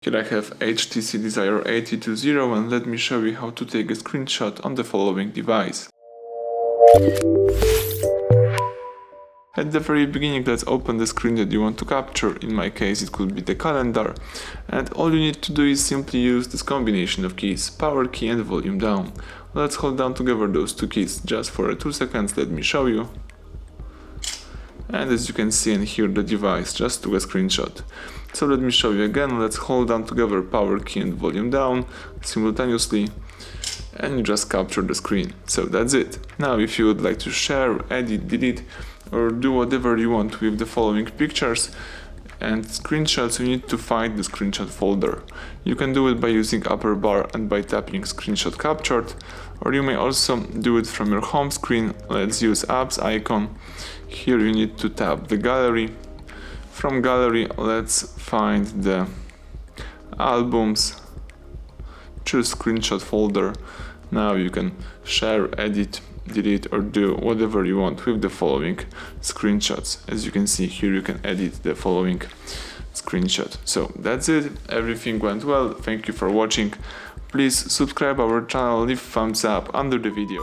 Here I have HTC Desire 8020 and let me show you how to take a screenshot on the following device. At the very beginning, let's open the screen that you want to capture. In my case it could be the calendar, and all you need to do is simply use this combination of keys, power key and volume down. Let's hold down together those two keys just for 2 seconds, let me show you. And as you can see and hear, the device just took a screenshot. So let me show you again. Let's hold down together power key and volume down simultaneously, and you just capture the screen. So that's it. Now if you would like to share, edit, delete or do whatever you want with the following pictures and screenshots, you need to find the screenshot folder. You can do it by using upper bar and by tapping screenshot captured, or you may also do it from your home screen. Let's use apps icon. Here you need to tap the gallery. From gallery, let's find the albums, choose screenshot folder. Now you can share, edit, delete or do whatever you want with the following screenshots. As you can see here, you can edit the following screenshot. So that's it. Everything went well. Thank you for watching. Please subscribe our channel, leave thumbs up under the video.